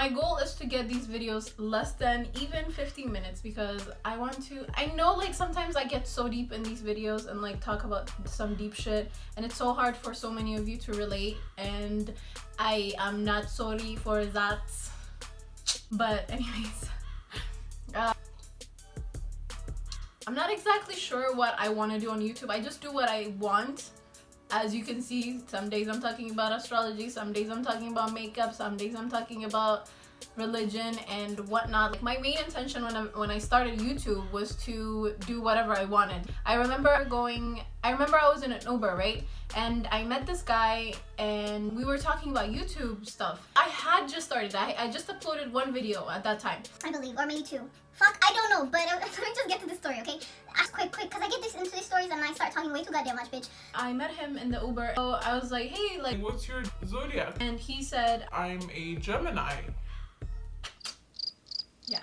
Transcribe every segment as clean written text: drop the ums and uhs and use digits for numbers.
My goal is to get these videos less than even 15 minutes because I know like sometimes I get so deep in these videos and like talk about some deep shit, and it's so hard for so many of you to relate, and I am not sorry for that. But anyways, I'm not exactly sure what I want to do on YouTube. I just do what I want. As you can see, some days I'm talking about astrology, some days I'm talking about makeup, some days I'm talking about religion and whatnot. Like, my main intention when I started YouTube was to do whatever I wanted. I remember I was in an Uber, right? And I met this guy and we were talking about YouTube stuff. I had just started. I just uploaded one video at that time, I believe, or maybe two. Fuck, I don't know, but let me just get to the story, okay? Quick, because I get into these stories and I start talking way too goddamn much, bitch. I met him in the Uber. So I was like, hey, like, what's your zodiac? and he said, I'm a Gemini. yeah.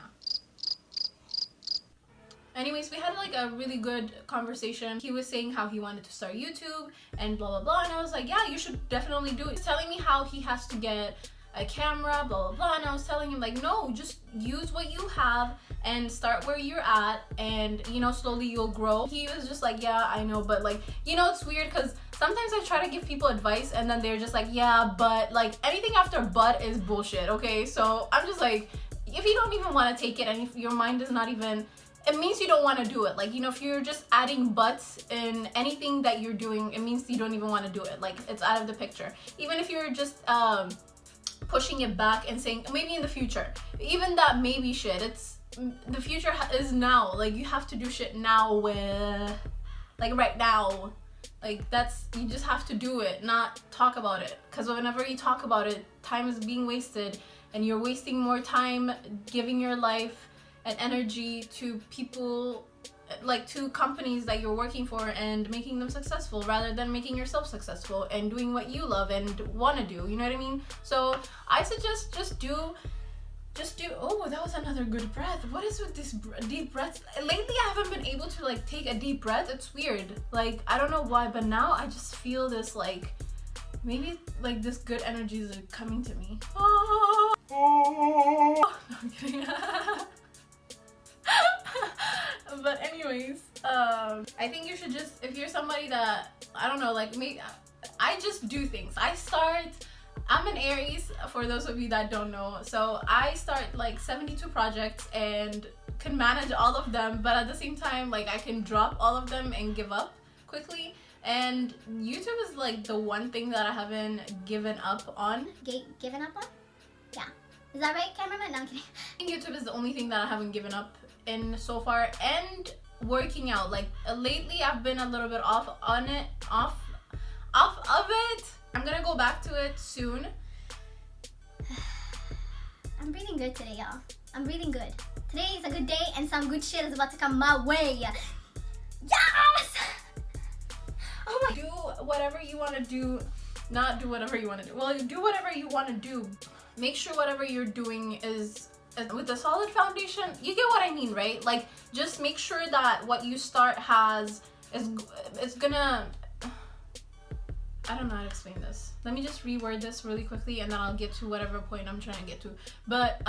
Anyways, we had like a really good conversation. He was saying how he wanted to start YouTube and blah blah blah, and I was like, yeah, you should definitely do it. He was telling me how he has to get a camera, blah blah blah, and I was telling him like, no, just use what you have and start where you're at, and you know, slowly you'll grow. He was just like, yeah, I know, but like, you know, it's weird because sometimes I try to give people advice and then they're just like, yeah, but like anything after but is bullshit, okay? So I'm just like, if you don't even want to take it and if your mind is not even, it means you don't want to do it. Like, you know, if you're just adding buts in anything that you're doing, it means you don't even want to do it. Like, it's out of the picture. Even if you're just pushing it back and saying maybe in the future, even that maybe shit, it's the future is now. Like, you have to do shit now with, like, right now. Like, that's, you just have to do it, not talk about it, because whenever you talk about it, time is being wasted and you're wasting more time giving your life and energy to people, like to companies that you're working for and making them successful rather than making yourself successful and doing what you love and want to do, you know what I mean? So I suggest just do, oh, that was another good breath. What is with this deep breaths? Lately I haven't been able to like take a deep breath. It's weird. Like, I don't know why, but now I just feel this like, maybe like this good energy is coming to me. Oh. No, I'm kidding. But anyways, I think you should just, if you're somebody that, I don't know, like, maybe I just do things. I'm an Aries, for those of you that don't know. So I start like 72 projects and can manage all of them, but at the same time, like, I can drop all of them and give up quickly. And YouTube is like the one thing that I haven't given up on. Given up on? Yeah. Is that right, cameraman? No, I'm kidding. I think YouTube is the only thing that I haven't given up in so far, and working out. Like, lately I've been a little bit off of it. I'm gonna go back to it soon. I'm breathing good today, y'all. I'm breathing good. Today is a good day and some good shit is about to come my way. Yes! Oh my. Do whatever you want to do. Not do whatever you want to do. Well, do whatever you want to do. Make sure whatever you're doing is with a solid foundation. You get what I mean, right? Like, just make sure that what you start is gonna, I don't know how to explain this. Let me just reword this really quickly and then I'll get to whatever point I'm trying to get to. But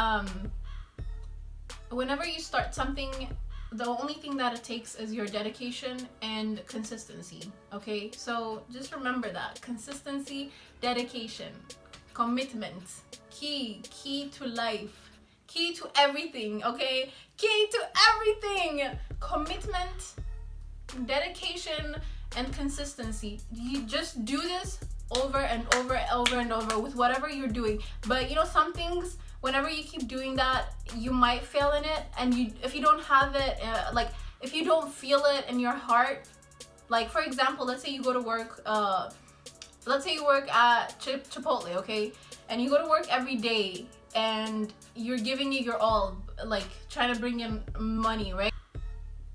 whenever you start something, the only thing that it takes is your dedication and consistency, okay? So just remember that. Consistency, dedication, commitment, key to life, key to everything, okay? Key to everything. Commitment, dedication, and consistency. You just do this over and over and over with whatever you're doing. But you know, some things, whenever you keep doing that, you might fail in it, and if you don't have it, like if you don't feel it in your heart, like for example, let's say you go to work, let's say you work at Chipotle, okay, and you go to work every day and you're giving it your all, like trying to bring in money, right?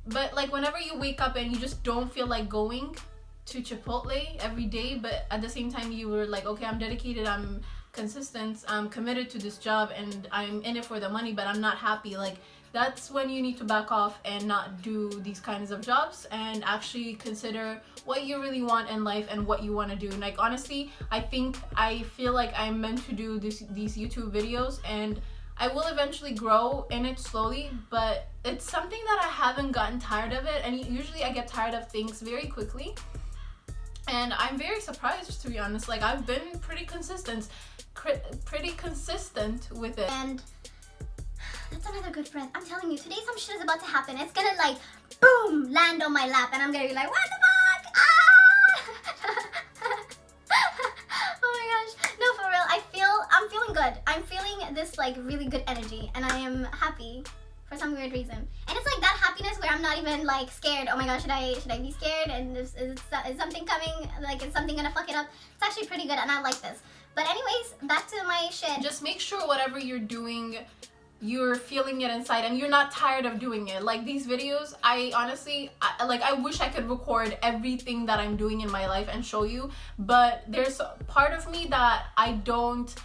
But like whenever you wake up and you just don't feel like going to Chipotle every day, but at the same time you were like, okay, I'm dedicated, I'm consistent, I'm committed to this job, and I'm in it for the money, but I'm not happy, like that's when you need to back off and not do these kinds of jobs and actually consider what you really want in life and what you want to do. Like honestly, I feel like I'm meant to do these YouTube videos, and I will eventually grow in it slowly, but it's something that I haven't gotten tired of it, and usually I get tired of things very quickly. And I'm very surprised, to be honest. Like I've been pretty consistent with it. And that's another good friend. I'm telling you, today some shit is about to happen. It's gonna like boom land on my lap, and I'm gonna be like, what the fuck? Ah! Oh my gosh. No, for real. I'm feeling good. I'm feeling this like really good energy, and I am happy for some weird reason. And it's like that happiness where I'm not even like scared. Oh my gosh, should I be scared? And is something coming? Like, is something gonna fuck it up? It's actually pretty good, and I like this. But anyways, back to my shit. Just make sure whatever you're doing, you're feeling it inside and you're not tired of doing it. Like these videos, I honestly, I wish I could record everything that I'm doing in my life and show you, but there's a part of me that I don't,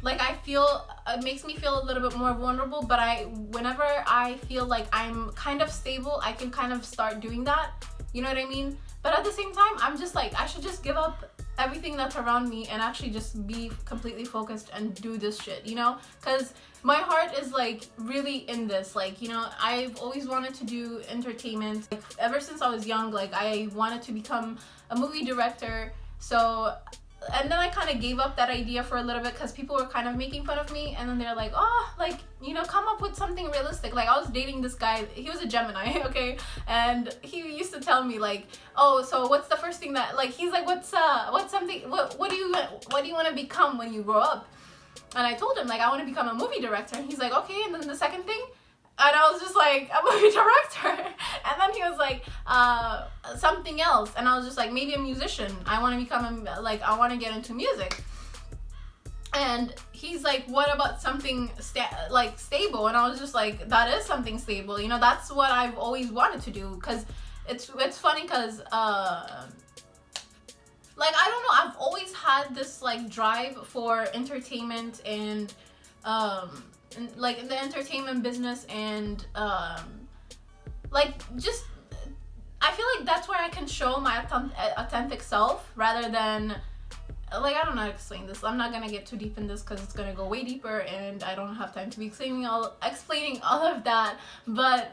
like I feel, it makes me feel a little bit more vulnerable, but whenever I feel like I'm kind of stable, I can kind of start doing that, you know what I mean? But at the same time, I'm just like, I should just give up everything that's around me and actually just be completely focused and do this shit, you know? Because my heart is like really in this, like, you know, I've always wanted to do entertainment. Like, ever since I was young, like I wanted to become a movie director. So, and then I kind of gave up that idea for a little bit because people were kind of making fun of me, and then they're like, oh, like, you know, come up with something realistic. Like I was dating this guy, he was a Gemini, okay, and he used to tell me like, oh, so what's the first thing that, like, he's like, what do you want to become when you grow up? And I told him like, I want to become a movie director, and he's like, okay, and then the second thing? And I was just like, a movie director. And then he was like, something else. And I was just like, maybe a musician. I want to become I want to get into music. And he's like, what about something stable? And I was just like, that is something stable. You know, that's what I've always wanted to do. Because it's funny because, like, I don't know, I've always had this like drive for entertainment and like in the entertainment business, and like just I feel like that's where I can show my authentic self rather than, like, I don't know how to explain this. I'm not gonna get too deep in this because it's gonna go way deeper and I don't have time to be explaining all of that, but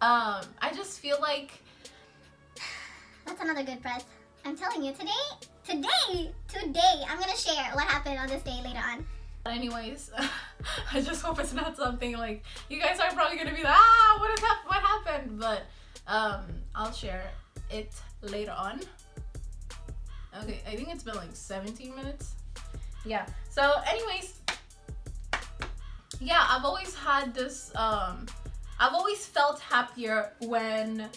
I just feel like That's another good breath. I'm telling you, today I'm gonna share what happened on this day later on. Anyways, I just hope it's not something like you guys are probably gonna be like, what happened? But I'll share it later on. Okay, I think it's been like 17 minutes. Yeah. So anyways, yeah, I've always had this I've always felt happier when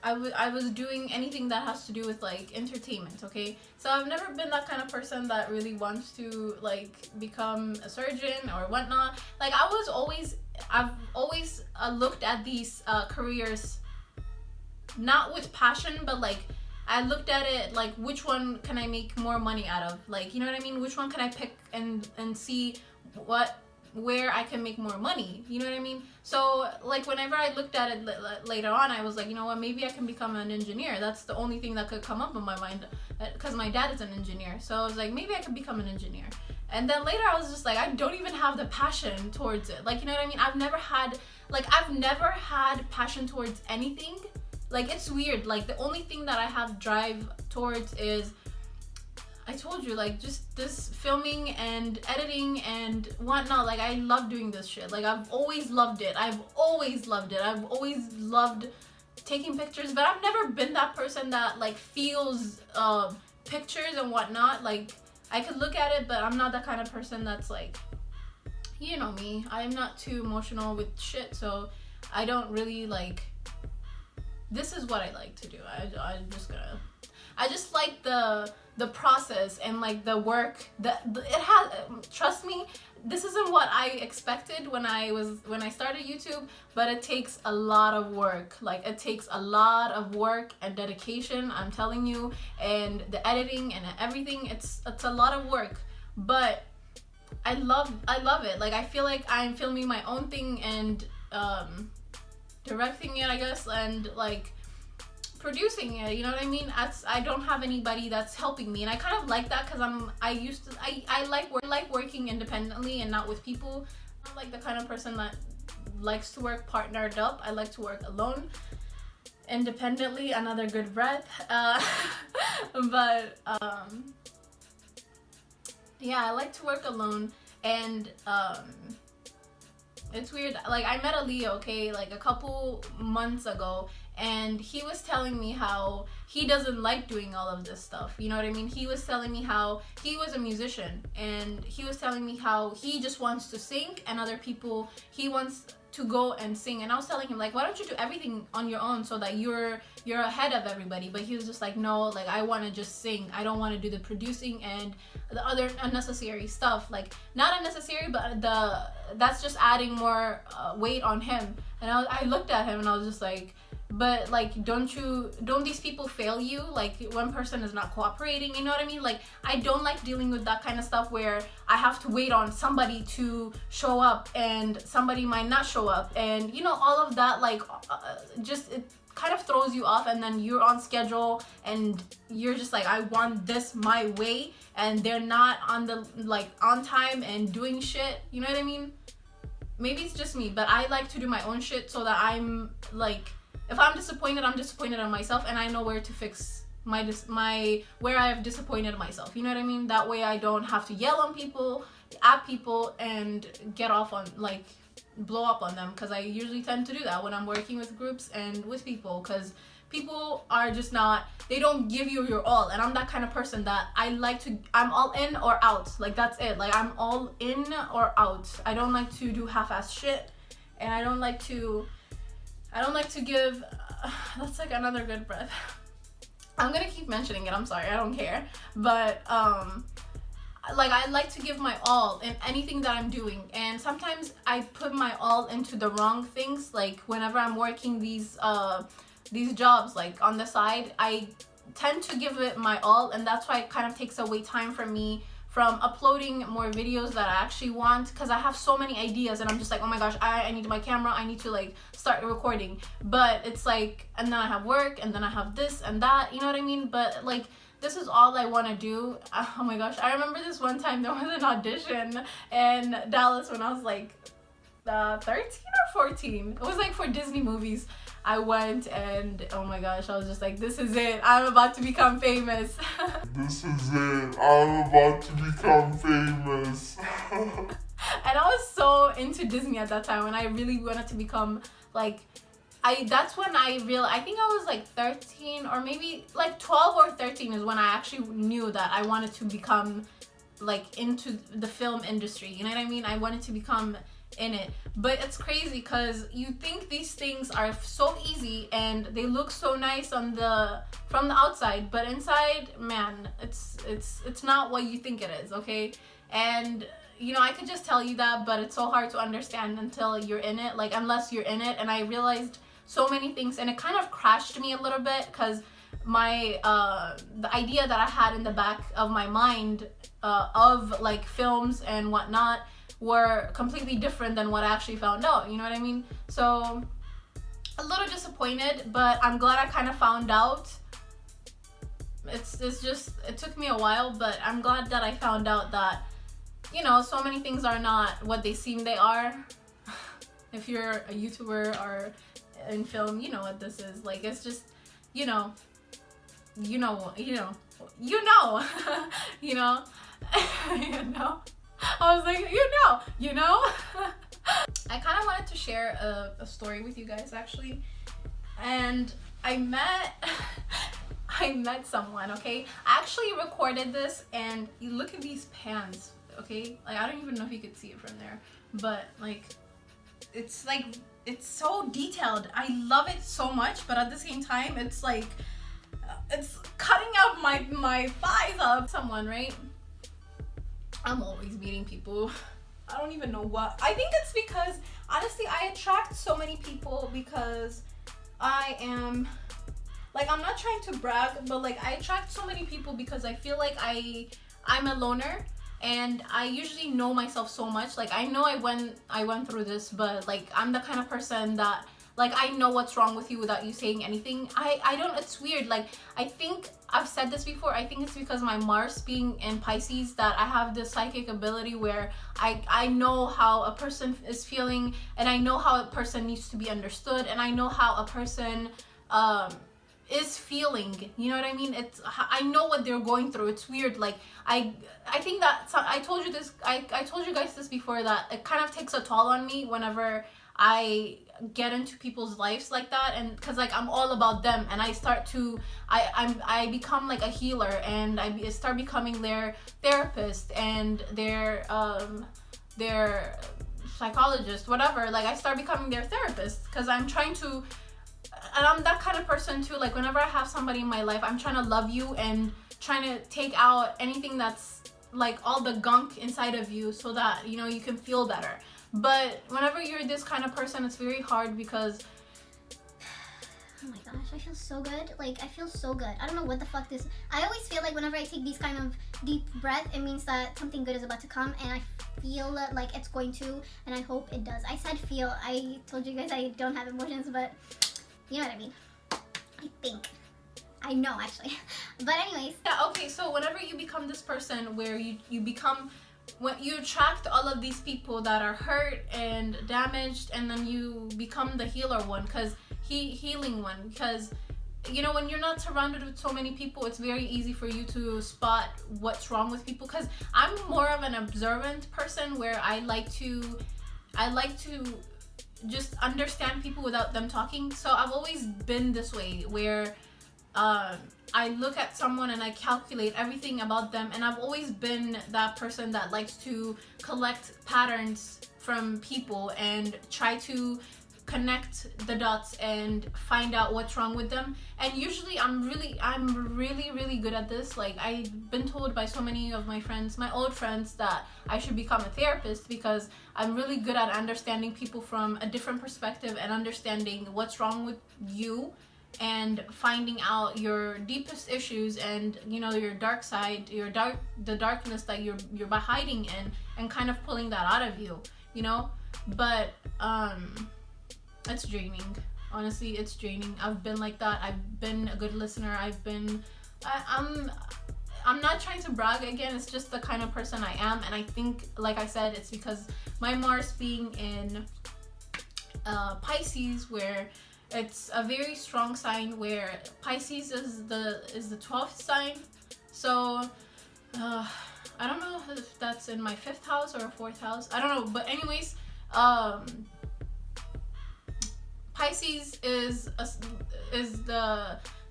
I was doing anything that has to do with like entertainment, okay? So I've never been that kind of person that really wants to like become a surgeon or whatnot. Like I've always looked at these careers not with passion, but like I looked at it like, which one can I make more money out of? Like, you know what I mean? Which one can I pick and see where I can make more money, you know what I mean? So like whenever I looked at it later on, I was like, you know what, maybe I can become an engineer. That's the only thing that could come up in my mind, because my dad is an engineer. So I was like, maybe I could become an engineer. And then later I was just like, I don't even have the passion towards it. Like, you know what I mean? I've never had passion towards anything. Like, it's weird. Like, the only thing that I have drive towards is, I told you, like, just this filming and editing and whatnot. Like, I love doing this shit. Like, I've always loved it. I've always loved taking pictures, but I've never been that person that, like, feels pictures and whatnot. Like, I could look at it, but I'm not that kind of person that's, like, you know me. I'm not too emotional with shit, so I don't really, like, this is what I like to do. I just like the process and like the work that it has. Trust me, this isn't what I expected when I started YouTube, but it takes a lot of work. Like, it takes a lot of work and dedication, I'm telling you, and the editing and everything, it's a lot of work. But I love it. Like, I feel like I'm filming my own thing and directing it, I guess, and like producing it, you know what I mean? I don't have anybody that's helping me, and I kind of like that because I like working independently and not with people. I'm like the kind of person that likes to work partnered up. I like to work alone, independently. Another good breath. But yeah, I like to work alone, and it's weird. Like, I met a Leo, okay, like a couple months ago, and he was telling me how he doesn't like doing all of this stuff. You know what I mean? He was telling me how he was a musician, and he was telling me how he just wants to sing, and other people, he wants to go and sing. And I was telling him, like, why don't you do everything on your own so that you're ahead of everybody? But he was just like, no, like, I want to just sing. I don't want to do the producing and the other unnecessary stuff. Like, not unnecessary, but that's just adding more weight on him. And I looked at him and I was just like, but like, don't these people fail you? Like, one person is not cooperating, you know what I mean? Like, I don't like dealing with that kind of stuff where I have to wait on somebody to show up and somebody might not show up, and you know, all of that, like, just, it kind of throws you off, and then you're on schedule and you're just like, I want this my way, and they're not on the, like, on time and doing shit, you know what I mean? Maybe it's just me, but I like to do my own shit so that I'm like, if I'm disappointed in myself, and I know where to fix where I have disappointed myself. You know what I mean? That way I don't have to yell on people, at people, and get off on, like, blow up on them, because I usually tend to do that when I'm working with groups and with people, because people are just not, they don't give you your all, and I'm that kind of person that I'm all in or out. Like, that's it. Like, I'm all in or out. I don't like to do half-ass shit, and I don't like to give, that's like another good breath. I'm gonna keep mentioning it, I'm sorry, I don't care. But, like, I like to give my all in anything that I'm doing. And sometimes I put my all into the wrong things. Like, whenever I'm working these jobs, like, on the side, I tend to give it my all. And that's why it kind of takes away time from me from uploading more videos that I actually want, because I have so many ideas and I'm just like, oh my gosh, I need my camera, I need to, like, start recording. But it's like, and then I have work, and then I have this and that, you know what I mean? But like, this is all I want to do. Oh my gosh, I remember this one time there was an audition in Dallas when I was like 13 or 14. It was like for Disney movies. I went, and oh my gosh, I was just like, this is it, I'm about to become famous. This is it, I'm about to become famous. And I was so into Disney at that time, and I really wanted to become, like, that's when I realized, I think I was like 13, or maybe like 12 or 13 is when I actually knew that I wanted to become, like, into the film industry, you know what I mean? I wanted to become in it. But it's crazy because you think these things are so easy and they look so nice from the outside, but inside, man, it's not what you think it is, okay? And you know, I could just tell you that, but it's so hard to understand until you're in it, like, unless you're in it. And I realized so many things, and it kind of crashed me a little bit, because my the idea that I had in the back of my mind of, like, films and whatnot were completely different than what I actually found out, you know what I mean? So a little disappointed, but I'm glad I kind of found out. It's just, it took me a while, but I'm glad that I found out that, you know, so many things are not what they seem they are. If you're a YouTuber or in film, you know what this is. Like, it's just, you know, you know, you know. I was like, you know. I kind of wanted to share a story with you guys, actually. And I met someone, okay? I actually recorded this, and you look at these pants, okay? Like, I don't even know if you could see it from there, but like, it's like, it's so detailed. I love it so much, but at the same time, it's like, it's cutting up my thighs up. Someone, right? I'm always meeting people. I don't even know what. I think it's because, honestly, I attract so many people because I am, like, I'm not trying to brag, but like, I attract so many people because I feel like I'm a loner, and I usually know myself so much. Like I know I went through this, but like I'm the kind of person that like I know what's wrong with you without you saying anything. I don't, it's weird. Like I think I've said this before, I think it's because my Mars being in Pisces that I have this psychic ability where I know how a person is feeling, and I know how a person needs to be understood, and I know how a person is feeling, you know what I mean? It's, I know what they're going through. It's weird. Like I think that I told you this, I told you guys this before, that it kind of takes a toll on me whenever I get into people's lives like that, and because like I'm all about them, and I start to I become like a healer, and I start becoming their therapist and their psychologist, whatever. Like I start becoming their therapist because I'm trying to, and I'm that kind of person too. Like whenever I have somebody in my life, I'm trying to love you and trying to take out anything that's like all the gunk inside of you so that, you know, you can feel better. But whenever you're this kind of person, it's very hard because oh my gosh, I feel so good. Like, I feel so good. I don't know what the fuck this... I always feel like whenever I take these kind of deep breath, it means that something good is about to come, and I feel like it's going to, and I hope it does. I said feel. I told you guys I don't have emotions, but you know what I mean. I think. I know, actually. But anyways. yeah, okay, so whenever you become this person where you become... when you attract all of these people that are hurt and damaged, and then you become the healer one, because healing one, because you know, when you're not surrounded with so many people, it's very easy for you to spot what's wrong with people. Because I'm more of an observant person where I like to just understand people without them talking. So I've always been this way where I look at someone and I calculate everything about them, and I've always been that person that likes to collect patterns from people and try to connect the dots and find out what's wrong with them. And usually I'm really good at this. Like I've been told by so many of my friends, my old friends, that I should become a therapist because I'm really good at understanding people from a different perspective and understanding what's wrong with you and finding out your deepest issues and, you know, your dark side, the darkness that you're hiding in, and kind of pulling that out of you, you know. But it's draining. Honestly, it's draining. I've been like that. I've been a good listener. I'm not trying to brag again. It's just the kind of person I am, and I think, like I said, it's because my Mars being in Pisces, where it's a very strong sign, where Pisces is the 12th sign. So I don't know if that's in my 5th house or 4th house. I don't know, but anyways, Pisces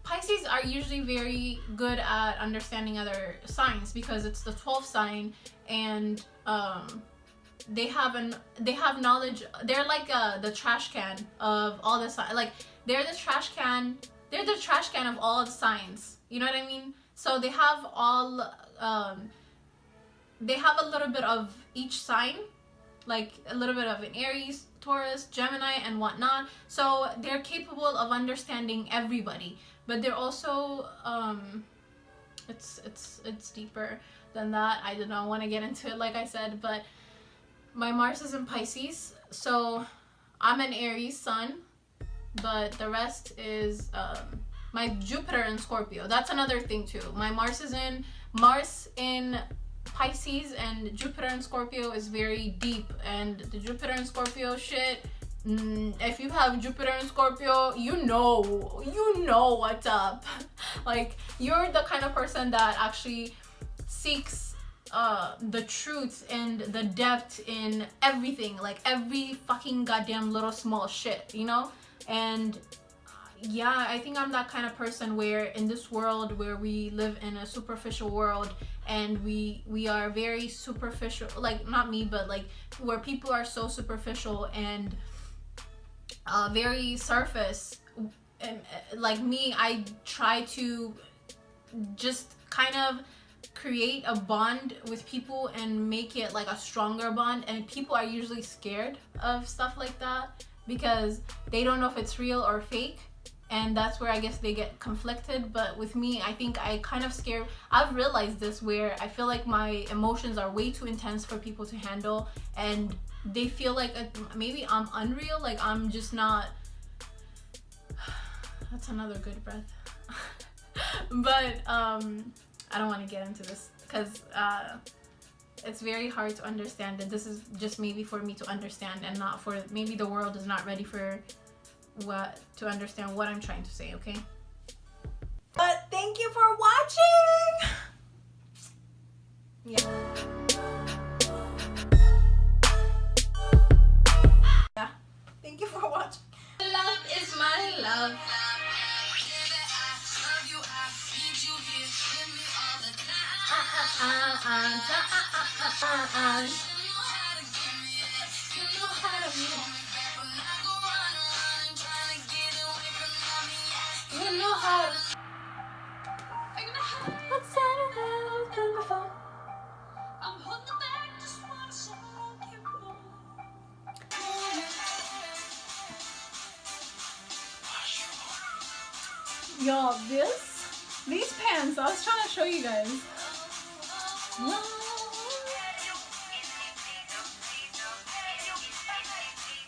Pisces are usually very good at understanding other signs because it's the 12th sign, and they have knowledge. They're like the trash can of all the signs. Like they're the trash can of all the signs. You know what I mean? So they have all they have a little bit of each sign, like a little bit of an Aries, Taurus, Gemini, and whatnot. So they're capable of understanding everybody, but they're also it's deeper than that. I don't want to get into it, like I said, but my Mars is in Pisces, so I'm an Aries sun, but the rest is my Jupiter in Scorpio. That's another thing too. My Mars in Pisces, and Jupiter in Scorpio is very deep. And the Jupiter in Scorpio shit, if you have Jupiter in Scorpio, you know what's up. Like you're the kind of person that actually seeks the truth and the depth in everything, like every fucking goddamn little small shit, you know. And yeah, I think I'm that kind of person where in this world where we live in a superficial world, and we are very superficial, like not me, but like where people are so superficial and very surface, and like me, I try to just kind of create a bond with people and make it like a stronger bond. And people are usually scared of stuff like that because they don't know if it's real or fake. and that's where I guess they get conflicted. But with me, I think I kind of scare. I've realized this, where I feel like my emotions are way too intense for people to handle, and they feel like maybe I'm unreal, like I'm just not. That's another good breath. But I don't want to get into this because it's very hard to understand, and this is just maybe for me to understand, and not for, maybe the world is not ready for to understand what I'm trying to say, okay? But thank you for watching. Yeah. Thank you for watching. Love is my love. You know how to. What's that about the phone? I'm holding back, just wanna show you more. Y'all, these pants, I was trying to show you guys.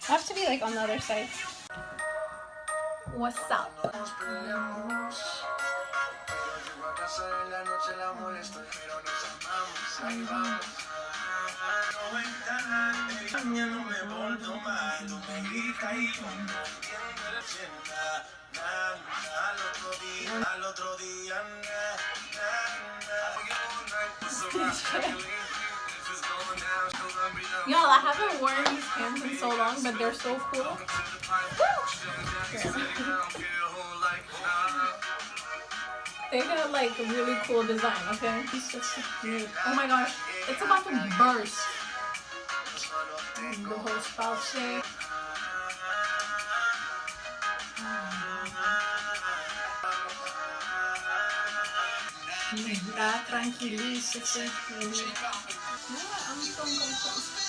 I have to be like on the other side. What's up? Y'all, I haven't worn these pants in so long, but they're so cool. They got like a really cool design, okay? It's just so cute. Oh my gosh, it's about to burst. The whole spouse thing. Tranquilícese. I'm so uncomfortable.